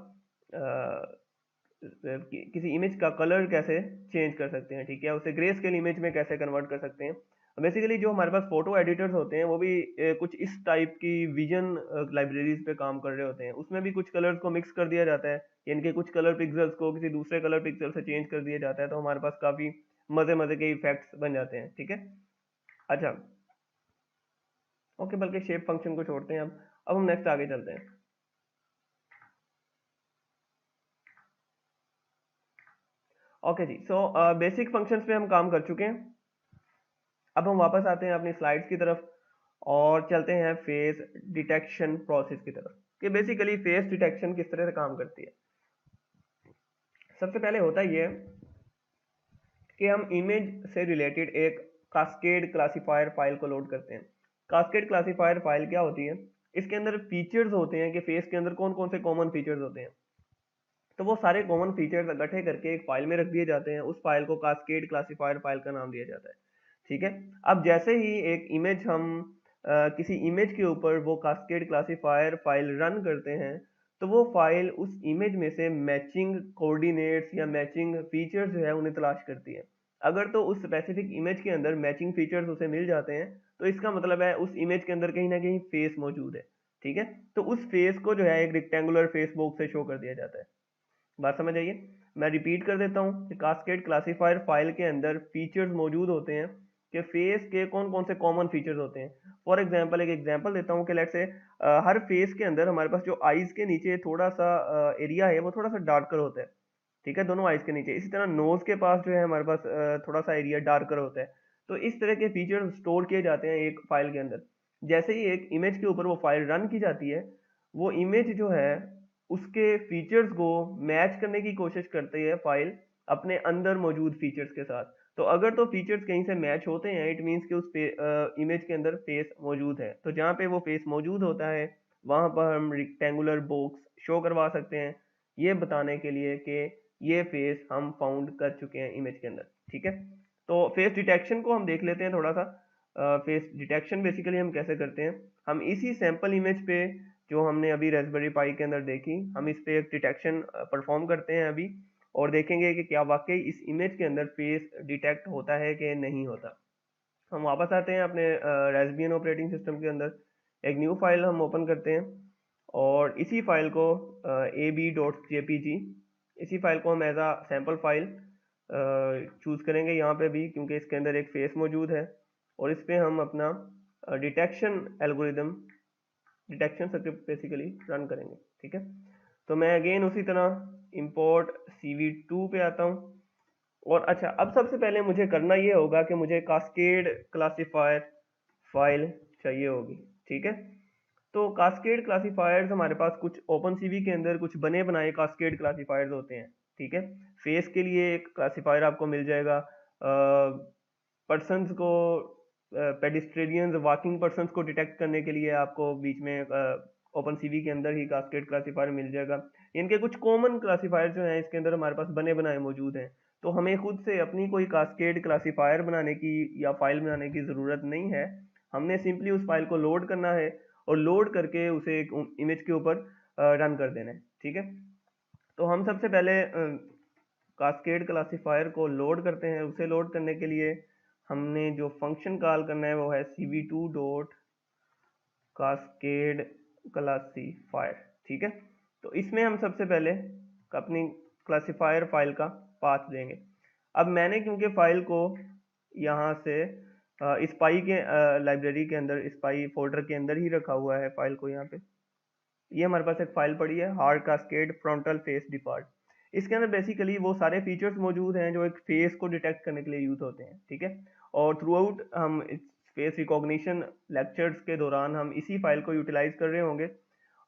किसी इमेज का कलर कैसे चेंज कर सकते हैं, ठीक है। उसे ग्रे स्केल इमेज में कैसे कन्वर्ट कर सकते हैं। बेसिकली जो हमारे पास फोटो एडिटर्स होते हैं वो भी कुछ इस टाइप की विजन लाइब्रेरीज पे काम कर रहे होते हैं। उसमें भी कुछ कलर्स को मिक्स कर दिया जाता है, यानी कि कुछ कलर पिक्सल्स को किसी दूसरे कलर पिक्सल से चेंज कर दिया जाता है, तो हमारे पास काफ़ी मज़े मज़े के इफेक्ट्स बन जाते हैं, ठीक है। अच्छा, ओके, बल्कि शेप फंक्शन को छोड़ते हैं। अब हम नेक्स्ट आगे चलते हैं। ओके जी, सो बेसिक फंक्शंस पे हम काम कर चुके हैं। अब हम वापस आते हैं अपनी स्लाइड्स की तरफ और चलते हैं फेस डिटेक्शन प्रोसेस की तरफ कि बेसिकली फेस डिटेक्शन किस तरह से काम करती है। सबसे पहले होता ये कि हम इमेज से रिलेटेड एक कास्केड क्लासीफायर फाइल को लोड करते हैं। कास्केड क्लासीफायर फाइल क्या होती है? इसके अंदर फीचर्स होते हैं कि फेस के अंदर कौन कौन से कॉमन फीचर्स होते हैं, तो वो सारे कॉमन फीचर्स इकट्ठे करके एक फाइल में रख दिए जाते हैं। उस फाइल को कास्केड क्लासीफायर फाइल का नाम दिया जाता है, ठीक है। अब जैसे ही एक इमेज हम किसी इमेज के ऊपर वो कास्केड क्लासीफायर फाइल रन करते हैं, तो वो फाइल उस इमेज में से मैचिंग कोऑर्डिनेट्स या मैचिंग फीचर्स जो है उन्हें तलाश करती है। अगर तो उस स्पेसिफिक इमेज के अंदर मैचिंग फीचर्स उसे मिल जाते हैं, तो इसका मतलब है उस इमेज के अंदर कहीं ना कहीं फेस मौजूद है। ठीक है, तो उस फेस को जो है एक रेक्टेंगुलर फेस बॉक्स से शो कर दिया जाता है। बात समझ आइए। मैं रिपीट कर देता हूँ कि कास्केड क्लासीफायर फाइल के अंदर फीचर्स मौजूद होते हैं कि फेस के कौन कौन से कॉमन फीचर्स होते हैं। फॉर एग्जांपल एक एग्जांपल देता हूँ कि लेट्स से हर फेस के अंदर हमारे पास जो आईज के नीचे थोड़ा सा एरिया है वो थोड़ा सा डार्कर होता है। ठीक है, दोनों आईज के नीचे। इसी तरह नोज के पास जो है हमारे पास थोड़ा सा एरिया डार्कर होता है। तो इस तरह के फीचर स्टोर किए जाते हैं एक फाइल के अंदर। जैसे ही एक इमेज के ऊपर वो फाइल रन की जाती है, वो इमेज जो है उसके फीचर्स को मैच करने की कोशिश करती है फाइल अपने अंदर मौजूद फीचर्स के साथ। तो अगर तो फीचर्स कहीं से मैच होते हैं, इट मीन्स कि उस इमेज के अंदर फेस मौजूद है। तो जहाँ पे वो फेस मौजूद होता है वहां पर हम रेक्टेंगुलर बॉक्स शो करवा सकते हैं, ये बताने के लिए कि ये फेस हम फाउंड कर चुके हैं इमेज के अंदर। ठीक है, तो फेस डिटेक्शन को हम देख लेते हैं थोड़ा सा। फेस डिटेक्शन बेसिकली हम कैसे करते हैं, हम इसी सैंपल इमेज पे जो हमने अभी रेस्पबेरी पाई के अंदर देखी, हम इस पे एक डिटेक्शन परफॉर्म करते हैं अभी, और देखेंगे कि क्या वाकई इस इमेज के अंदर फेस डिटेक्ट होता है कि नहीं होता। हम वापस आते हैं अपने रेस्बियन ऑपरेटिंग सिस्टम के अंदर, एक न्यू फाइल हम ओपन करते हैं और इसी फाइल को ab.jpg, इसी फाइल को हम एज आ सैम्पल फाइल चूज करेंगे यहाँ पे भी, क्योंकि इसके अंदर एक फेस मौजूद है। और इस पे हम अपना detection algorithm, detection script basically run करेंगे। ठीक है, तो मैं अगेन उसी तरह इंपोर्ट cv2 पे आता हूँ। और अच्छा, अब सबसे पहले मुझे करना ये होगा कि मुझे कास्केड क्लासीफायर फाइल चाहिए होगी। ठीक है, तो कास्केड क्लासीफायर्स हमारे पास कुछ ओपन सीवी के अंदर कुछ बने बनाए कास्केड क्लासीफायर्स होते हैं। ठीक है, फेस के लिए एक क्लासीफायर आपको मिल जाएगा, पर्सन्स को, पेडिस्ट्रेनियंस वॉकिंग पर्सन्स को डिटेक्ट करने के लिए आपको बीच में ओपन सीवी के अंदर ही कास्केड क्लासीफायर मिल जाएगा। इनके कुछ कॉमन क्लासीफायर जो हैं इसके अंदर हमारे पास बने बनाए मौजूद हैं। तो हमें खुद से अपनी कोई कास्केड क्लासीफायर बनाने की या फाइल बनाने की ज़रूरत नहीं है। हमने सिंपली उस फाइल को लोड करना है और लोड करके उसे एक इमेज के ऊपर रन कर देना है। ठीक है, तो हम सबसे पहले कास्केड क्लासीफायर को लोड करते हैं। उसे लोड करने के लिए हमने जो फंक्शन कॉल करना है वो है cv2 डॉट कास्केड क्लासीफायर। ठीक है, तो इसमें हम सबसे पहले अपनी क्लासीफायर फाइल का पाथ देंगे। अब मैंने क्योंकि फाइल को यहाँ से स्पाई के लाइब्रेरी के अंदर, स्पाई फोल्डर के अंदर ही रखा हुआ है फाइल को, यहाँ पे ये हमारे पास एक फाइल पड़ी है hard cascade frontal face default. इसके अंदर बेसिकली वो सारे फीचर्स मौजूद हैं जो एक फेस को डिटेक्ट करने के लिए यूज होते हैं। ठीक है, और थ्रू आउट हम फेस रिकॉग्निशन लेक्चर्स के दौरान हम इसी फाइल को यूटिलाइज कर रहे होंगे।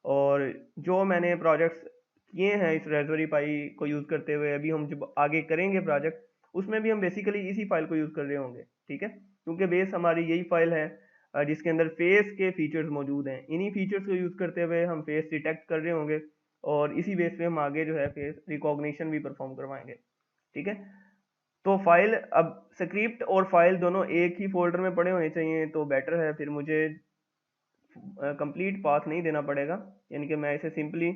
और जो मैंने प्रोजेक्ट्स किए हैं इस रेस्पबेरी पाई को यूज़ करते हुए, अभी हम जब आगे करेंगे प्रोजेक्ट, उसमें भी हम बेसिकली इसी फाइल को यूज़ कर रहे होंगे। ठीक है, क्योंकि बेस हमारी यही फाइल है जिसके अंदर फेस के फीचर्स मौजूद हैं। इन्हीं फीचर्स को यूज़ करते हुए हम फेस डिटेक्ट कर रहे होंगे और इसी बेस पे हम आगे जो है फेस रिकॉग्निशन भी परफॉर्म करवाएंगे। ठीक है, तो फाइल, अब स्क्रिप्ट और फाइल दोनों एक ही फोल्डर में पड़े होने चाहिए तो बेटर है, फिर मुझे कंप्लीट पाथ नहीं देना पड़ेगा। यानी कि मैं इसे सिंपली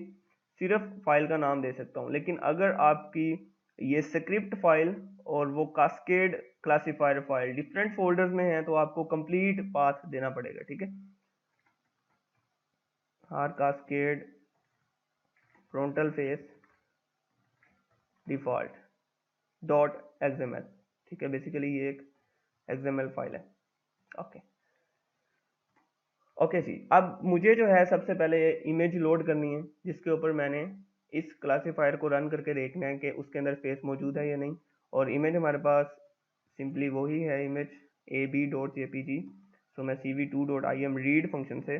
सिर्फ फाइल का नाम दे सकता हूँ। लेकिन अगर आपकी ये स्क्रिप्ट फाइल और वो cascade classifier file different folders में है तो आपको कंप्लीट पाथ देना पड़ेगा। ठीक है, हार cascade frontal face default dot XML. ठीक है, बेसिकली ये एक एक्सएमएल फाइल है। ओके ओके जी, अब मुझे जो है सबसे पहले इमेज लोड करनी है जिसके ऊपर मैंने इस क्लासीफायर को रन करके देखना है कि उसके अंदर फेस मौजूद है या नहीं। और इमेज हमारे पास सिंपली वही है इमेज ab.jpg। सो मैं cv2.imread फंक्शन से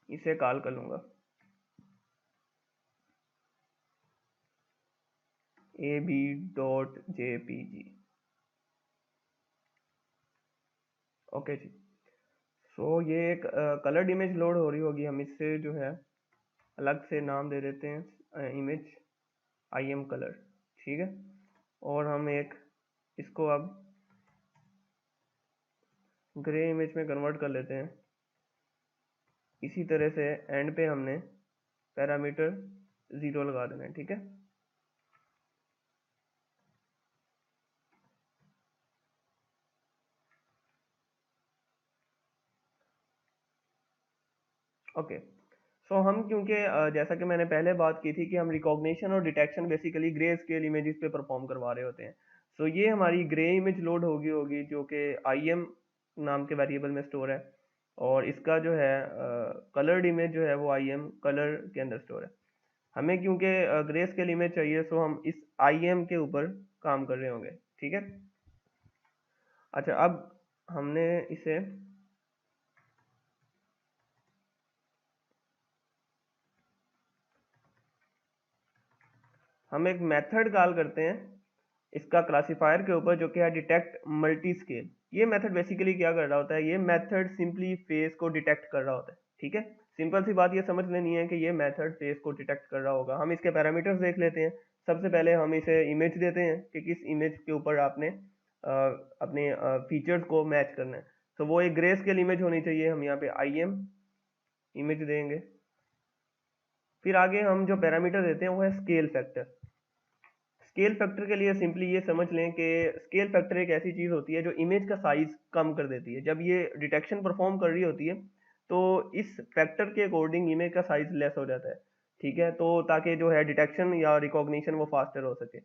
इसे कॉल कर लूँगा, ab.jpg। ओके जी, सो ये एक कलर्ड इमेज लोड हो रही होगी। हम इससे जो है अलग से नाम दे देते हैं इमेज im color। ठीक है, और हम एक इसको अब ग्रे इमेज में कन्वर्ट कर लेते हैं। इसी तरह से एंड पे हमने पैरामीटर 0 लगा देना है, ठीक है। ओके, सो हम क्योंकि जैसा कि मैंने पहले बात की थी कि हम रिकॉग्निशन और detection basically grey scale images पे परफॉर्म करवा रहे होते हैं। सो ये हमारी ग्रे इमेज लोड होगी जो कि IM नाम के वेरिएबल में स्टोर है, और इसका जो है कलर्ड इमेज जो है वो IM कलर के अंदर स्टोर है। हमें क्योंकि ग्रे स्केल इमेज चाहिए, सो हम इस IM के ऊपर काम कर रहे होंगे, ठीक है। अच्छा, अब हमने इसे हम एक मेथड कॉल करते हैं इसका क्लासिफायर के ऊपर, जो कि है डिटेक्ट मल्टी स्केल। ये मेथड बेसिकली क्या कर रहा होता है, ये मेथड सिंपली फेस को डिटेक्ट कर रहा होता है, ठीक है। सिंपल सी बात ये समझ लेनी है कि ये मेथड फेस को डिटेक्ट कर रहा होगा। हम इसके पैरामीटर्स देख लेते हैं। सबसे पहले हम इसे इमेज देते हैं कि किस इमेज के ऊपर आपने अपने फीचर्स को मैच करना है। तो वो एक ग्रे स्केल इमेज होनी चाहिए। हम यहाँ पे IM इमेज देंगे। फिर आगे हम जो पैरामीटर देते हैं वो है स्केल फैक्टर। स्केल फैक्टर के लिए सिंपली ये समझ लें कि स्केल फैक्टर एक ऐसी चीज़ होती है जो इमेज का साइज कम कर देती है। जब ये डिटेक्शन परफॉर्म कर रही होती है तो इस फैक्टर के अकॉर्डिंग इमेज का साइज लेस हो जाता है, ठीक है। तो ताकि जो है डिटेक्शन या रिकॉग्निशन वो फास्टर हो सके।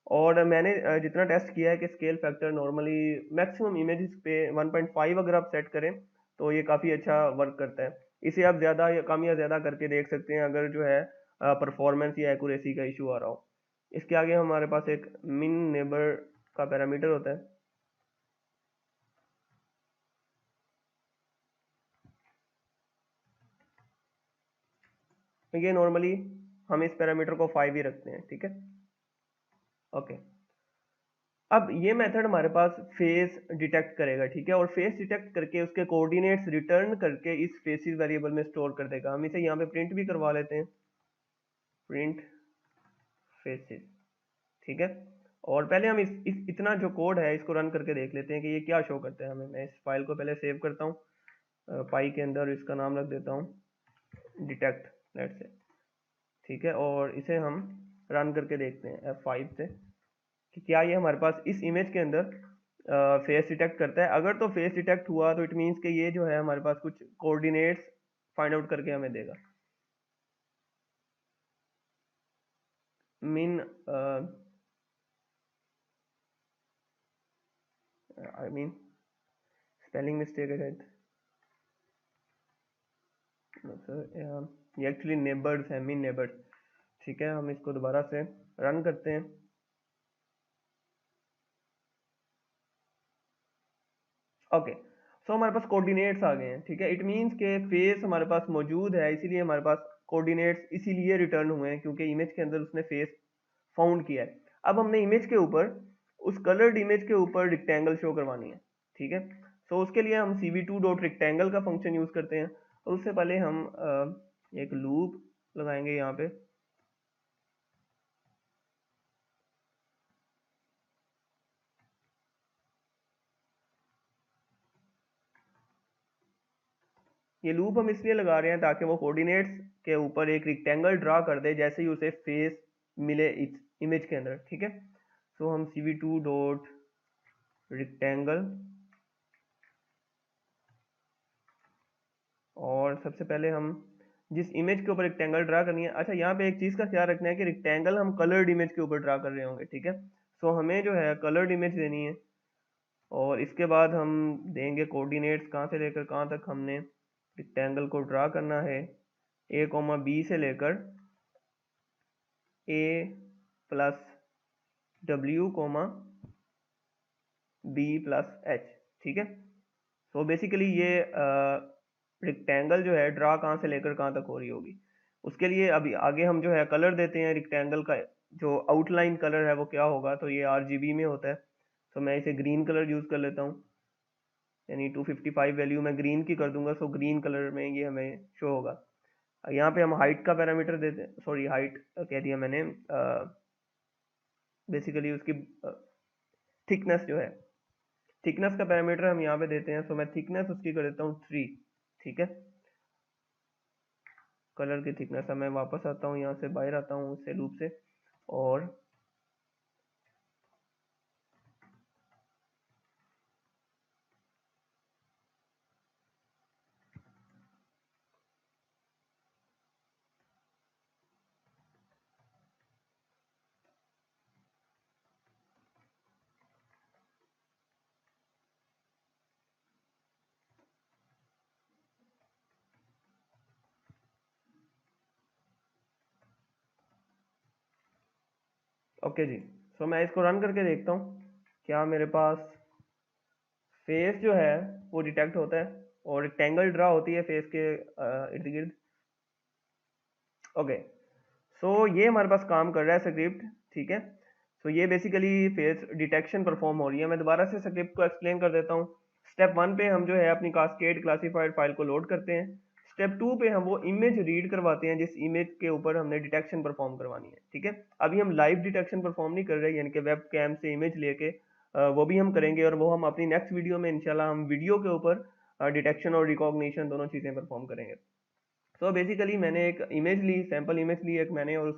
और मैंने जितना टेस्ट किया है कि scale factor normally maximum images पे 1.5 अगर आप सेट करें तो ये काफ़ी अच्छा वर्क करता है। इसे आप ज़्यादा या कम या ज़्यादा करके देख सकते हैं अगर जो है परफॉर्मेंस या एक्यूरेसी का इशू आ रहा हो। इसके आगे हमारे पास एक मिन नेबर का पैरामीटर होता है। तो ये नॉर्मली हम इस पैरामीटर को 5 ही रखते हैं, ठीक है। ओके, अब ये मेथड हमारे पास फेस डिटेक्ट करेगा, ठीक है, और फेस डिटेक्ट करके उसके कोऑर्डिनेट्स रिटर्न करके इस फेसिस वेरिएबल में स्टोर कर देगा। हम इसे यहाँ पे प्रिंट भी करवा लेते हैं, प्रिंट फेसिस, ठीक है। और पहले हम इस इतना जो कोड है इसको रन करके देख लेते हैं कि ये क्या शो करता है हमें। मैं इस फाइल को पहले सेव करता हूँ पाई के अंदर, इसका नाम रख देता हूँ डिटेक्ट लेट्स से, ठीक है। और इसे हम रन करके देखते हैं F5 से कि क्या ये हमारे पास इस इमेज के अंदर फेस डिटेक्ट करता है। अगर तो फेस डिटेक्ट हुआ तो इट मीन्स कि ये जो है हमारे पास कुछ कोऑर्डिनेट्स फाइंड आउट करके हमें देगा। Mean I mean spelling mistake है शायद, सर ये एक्चुअली नेबर्स है, मीन नेबर्स, ठीक है। हम इसको दोबारा से रन करते हैं। ओके, सो हमारे पास कोऑर्डिनेट्स आ गए हैं, ठीक है। इट मींस के फेस हमारे पास मौजूद है, इसीलिए हमारे पास कोऑर्डिनेट्स इसीलिए रिटर्न हुए हैं क्योंकि इमेज के अंदर उसने फेस फाउंड किया है। अब हमने इमेज के ऊपर उस कलर्ड इमेज के ऊपर रिक्टेंगल शो करवानी है, ठीक है। सो उसके लिए हम cv2 डॉट रिक्टेंगल का फंक्शन यूज करते हैं। और उससे पहले हम एक लूप लगाएंगे यहाँ पे। ये लूप हम इसलिए लगा रहे हैं ताकि वो कोऑर्डिनेट्स के ऊपर एक रिक्टेंगल ड्रा कर दे जैसे ही उसे फेस मिले इस इमेज के अंदर, ठीक है। सो हम cv2 डॉट रिक्टेंगल, और सबसे पहले हम जिस इमेज के ऊपर रिक्टेंगल ड्रा करनी है, अच्छा यहाँ पे एक चीज़ का ख्याल रखना है कि रिक्टेंगल हम कलर्ड इमेज के ऊपर ड्रा कर रहे होंगे, ठीक है। सो हमें जो है कलर्ड इमेज देनी है, और इसके बाद हम देंगे कोऑर्डिनेट्स कहाँ से लेकर कहाँ तक हमने रिक्टेंगल को ड्रा करना है। A, B से लेकर A plus W, B plus H, ठीक है। सो बेसिकली ये रिक्टेंगल जो है ड्रा कहाँ से लेकर कहाँ तक हो रही होगी। उसके लिए अभी आगे हम जो है कलर देते हैं। रिक्टेंगल का जो आउटलाइन कलर है वो क्या होगा, तो ये RGB में होता है। तो मैं इसे ग्रीन कलर यूज़ कर लेता हूँ, यानी 255 वैल्यू मैं ग्रीन की कर दूंगा। सो ग्रीन कलर में ये हमें शो होगा। यहाँ पे हम हाइट का पैरामीटर देते हैं, सॉरी हाइट कह दिया मैंने, बेसिकली उसकी थिकनेस जो है थिकनेस का पैरामीटर हम यहाँ पे देते हैं, सो मैं थिकनेस उसकी कर देता हूँ 3, ठीक है। कलर की थिकनेस है, मैं वापस आता हूँ यहाँ से, बाहर आता हूँ उससे लूप से, और ओके जी। सो मैं इसको रन करके देखता हूँ क्या मेरे पास फेस जो है वो डिटेक्ट होता है और रेक्टेंगल ड्रा होती है फेस के इर्द गिर्द। ओके, सो ये हमारे पास काम कर रहा है स्क्रिप्ट, ठीक है। सो ये बेसिकली फेस डिटेक्शन परफॉर्म हो रही है। मैं दोबारा से स्क्रिप्ट को एक्सप्लेन कर देता हूँ। स्टेप 1 पे हम जो है अपनी कास्केड क्लासिफाइड फाइल को लोड करते हैं। स्टेप 2 पे हम वो इमेज रीड करवाते हैं जिस इमेज के ऊपर हमने डिटेक्शन परफॉर्म करवानी है, ठीक है। अभी हम लाइव डिटेक्शन परफॉर्म नहीं कर रहे, यानी कि वेब कैम से इमेज लेके वो भी हम करेंगे, और वो हम अपनी नेक्स्ट वीडियो में इंशाल्लाह हम वीडियो के ऊपर डिटेक्शन और रिकॉग्निशन दोनों चीज़ें परफॉर्म करेंगे। तो बेसिकली मैंने एक इमेज ली, सैम्पल इमेज ली एक मैंने, और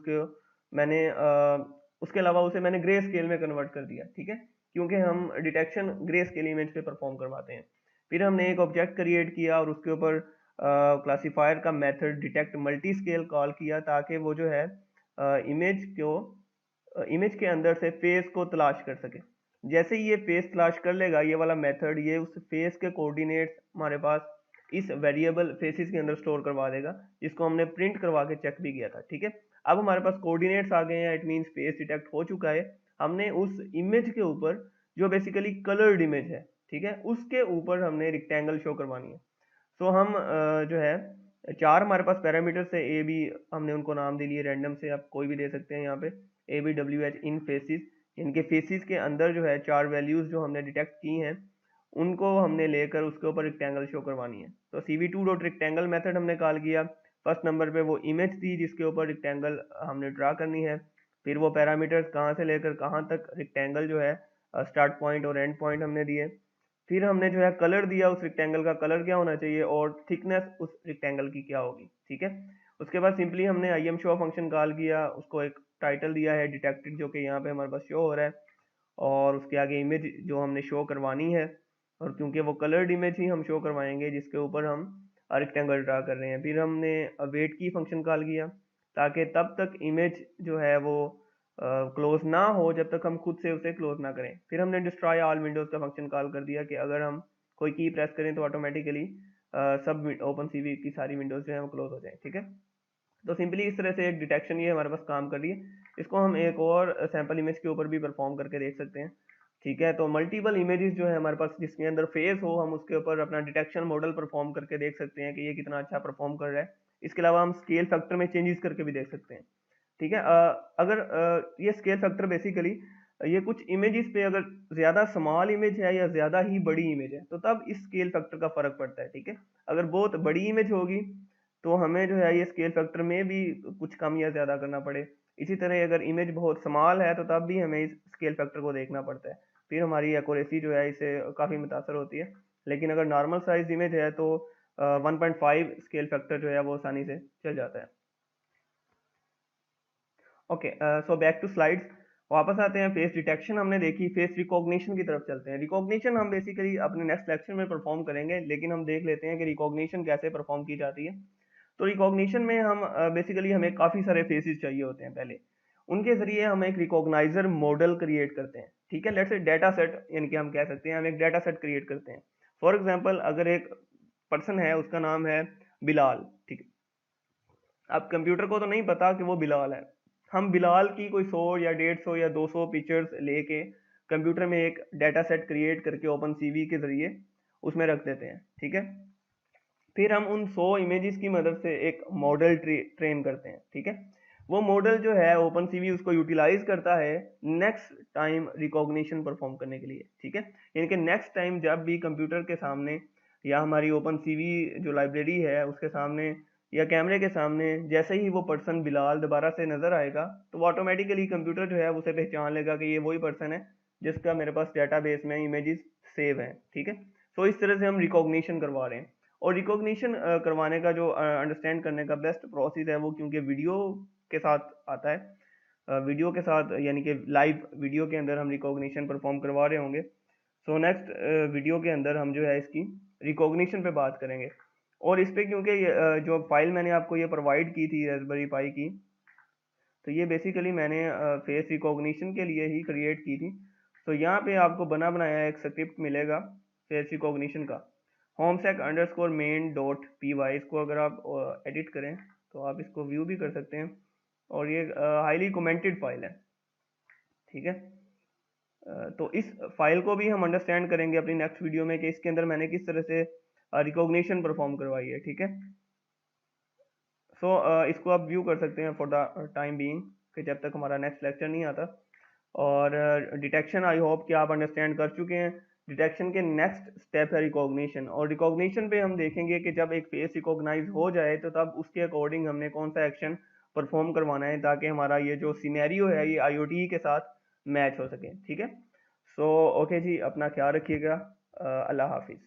उसके अलावा उसे मैंने ग्रे स्केल में कन्वर्ट कर दिया, ठीक है, क्योंकि हम डिटेक्शन ग्रे स्केल इमेज पे परफॉर्म करवाते हैं। फिर हमने एक ऑब्जेक्ट क्रिएट किया और उसके ऊपर क्लासीफायर का method detect multi scale call किया, ताकि वो जो है इमेज के अंदर से फेस को तलाश कर सके। जैसे ही ये फेस तलाश कर लेगा, ये वाला मेथड ये उस फेस के कोऑर्डिनेट्स हमारे पास इस वेरिएबल फेसिस के अंदर स्टोर करवा देगा, जिसको हमने प्रिंट करवा के चेक भी किया था, ठीक है। अब हमारे पास कोऑर्डिनेट्स आ गए हैं, इट मींस फेस डिटेक्ट हो चुका है। हमने उस इमेज के ऊपर जो बेसिकली कलर्ड इमेज है, ठीक है, उसके ऊपर हमने रेक्टेंगल शो करवानी है। सो हम जो है 4 हमारे पास पैरामीटर्स है, ए बी हमने उनको नाम दे लिए रैंडम से, आप कोई भी दे सकते हैं यहाँ पे, A B W H in faces. इनके फेसिस के अंदर जो है 4 वैल्यूज जो हमने डिटेक्ट की हैं, उनको हमने लेकर उसके ऊपर रेक्टेंगल शो करवानी है। तो cv2 डॉट रेक्टेंगल मेथड हमने कॉल किया। फर्स्ट नंबर पे वो इमेज थी जिसके ऊपर रेक्टेंगल हमने ड्रा करनी है। फिर वो पैरामीटर्स कहाँ से लेकर कहाँ तक रेक्टेंगल जो है स्टार्ट पॉइंट और एंड पॉइंट हमने दिए। फिर हमने जो है कलर दिया, उस रेक्टेंगल का कलर क्या होना चाहिए और थिकनेस उस रेक्टेंगल की क्या होगी, ठीक है। उसके बाद सिंपली हमने I am show function call किया, उसको एक टाइटल दिया है डिटेक्टेड, जो कि यहाँ पे हमारे पास शो हो रहा है, और उसके आगे इमेज जो हमने शो करवानी है, और क्योंकि वो कलर्ड इमेज ही हम शो करवाएंगे जिसके ऊपर हम रेक्टेंगल ड्रा कर रहे हैं। फिर हमने वेट की फंक्शन कॉल किया, ताकि तब तक इमेज जो है वो क्लोज ना हो जब तक हम खुद से उसे क्लोज ना करें। फिर हमने डिस्ट्रॉय ऑल विंडोज का फंक्शन कॉल कर दिया कि अगर हम कोई की प्रेस करें तो ऑटोमेटिकली सब ओपन सीवी की सारी विंडोज जो है वो क्लोज हो जाए, ठीक है। तो सिंपली इस तरह से एक डिटेक्शन ये हमारे पास काम कर रही है। इसको हम एक और सैंपल इमेज के ऊपर भी परफॉर्म करके देख सकते हैं, ठीक है। तो मल्टीपल इमेजेस जो है हमारे पास जिसके अंदर फेस हो, हम उसके ऊपर अपना डिटेक्शन मॉडल परफॉर्म करके देख सकते हैं कि ये कितना अच्छा परफॉर्म कर रहा है। इसके अलावा हम स्केल फैक्टर में चेंजेस करके भी देख सकते हैं, ठीक है। अगर ये स्केल फैक्टर बेसिकली ये कुछ इमेजेस पे अगर ज्यादा स्मॉल इमेज है या ज्यादा ही बड़ी इमेज है तो तब इस स्केल फैक्टर का फर्क पड़ता है, ठीक है। अगर बहुत बड़ी इमेज होगी तो हमें जो है ये स्केल फैक्टर में भी कुछ कम या ज्यादा करना पड़े। इसी तरह अगर इमेज बहुत स्मॉल है तो तब भी हमें इस स्केल फैक्टर को देखना पड़ता है, फिर हमारी एक्यूरेसी जो है इससे काफ़ी मुतासर होती है। लेकिन अगर नॉर्मल साइज इमेज है तो 1.5 स्केल फैक्टर जो है वो आसानी से चल जाता है। Okay, so back to slides, वापस आते हैं। फेस डिटेक्शन हमने देखी, फेस रिकॉग्निशन की तरफ चलते हैं। रिकॉग्निशन हम बेसिकली अपने नेक्स्ट लेक्चर में परफॉर्म करेंगे, लेकिन हम देख लेते हैं कि रिकॉग्निशन कैसे परफॉर्म की जाती है। तो रिकॉग्निशन में हम बेसिकली हमें काफ़ी सारे फेसेस चाहिए होते हैं। पहले उनके ज़रिए हम एक रिकॉग्नाइजर मॉडल क्रिएट करते हैं, ठीक है। लेट्स से डेटा सेट, यानी कि हम कह सकते हैं हम एक डेटा सेट क्रिएट करते हैं। फॉर एग्जांपल अगर एक पर्सन है, उसका नाम है बिलाल, ठीक है। अब कंप्यूटर को तो नहीं पता कि वो बिलाल है। हम बिलाल की कोई 100 या 150 या 200 पिक्चर्स लेके कंप्यूटर में एक डाटा सेट क्रिएट करके ओपन सीवी के ज़रिए उसमें रख देते हैं, ठीक है। फिर हम उन 100 इमेजेस की मदद से एक मॉडल ट्रेन करते हैं, ठीक है। वो मॉडल जो है ओपन सीवी उसको यूटिलाइज करता है नेक्स्ट टाइम रिकॉग्निशन परफॉर्म करने के लिए, ठीक है। यानी कि नेक्स्ट टाइम जब भी कंप्यूटर के सामने या हमारी ओपन सीवी जो लाइब्रेरी है उसके सामने या कैमरे के सामने जैसे ही वो पर्सन बिलाल दोबारा से नजर आएगा, तो वो ऑटोमेटिकली कंप्यूटर जो है उसे पहचान लेगा कि ये वही पर्सन है जिसका मेरे पास डेटाबेस में इमेजेस सेव हैं, ठीक है। तो इस तरह से हम रिकॉग्निशन करवा रहे हैं। और रिकॉग्निशन करवाने का जो अंडरस्टैंड करने का बेस्ट प्रोसेस है वो, क्योंकि वीडियो के साथ आता है, वीडियो के साथ यानी कि लाइव वीडियो के अंदर हम रिकॉग्निशन परफॉर्म करवा रहे होंगे। सो नेक्स्ट वीडियो के अंदर हम जो है इसकी रिकॉग्निशन पे बात करेंगे। और इस पे क्योंकि जो फाइल मैंने आपको ये प्रोवाइड की थी रास्पबेरी पाई की, तो ये बेसिकली मैंने फेस रिकॉग्निशन के लिए ही क्रिएट की थी। तो यहाँ पे आपको बना बनाया एक स्क्रिप्ट मिलेगा फेस रिकॉग्निशन का, homesec_main.py। इसको अगर आप एडिट करें तो आप इसको व्यू भी कर सकते हैं, और ये हाईली कमेंटेड फाइल है, ठीक है। तो इस फाइल को भी हम अंडरस्टैंड करेंगे अपनी नेक्स्ट वीडियो में कि इसके अंदर मैंने किस तरह से रिकॉग्निशन परफॉर्म करवाई है, ठीक है। सो इसको आप व्यू कर सकते हैं फॉर द टाइम बीइंग, कि जब तक हमारा नेक्स्ट लेक्चर नहीं आता। और डिटेक्शन आई होप कि आप अंडरस्टैंड कर चुके हैं। डिटेक्शन के नेक्स्ट स्टेप है रिकॉग्निशन, और रिकॉग्निशन पे हम देखेंगे कि जब एक फेस रिकॉग्नाइज हो जाए तो तब उसके अकॉर्डिंग हमने कौन सा एक्शन परफॉर्म करवाना है, ताकि हमारा ये जो सिनेरियो है ये IoT के साथ मैच हो सके, ठीक है। सो ओके जी, अपना ख्याल रखिएगा। अल्लाह हाफिज़।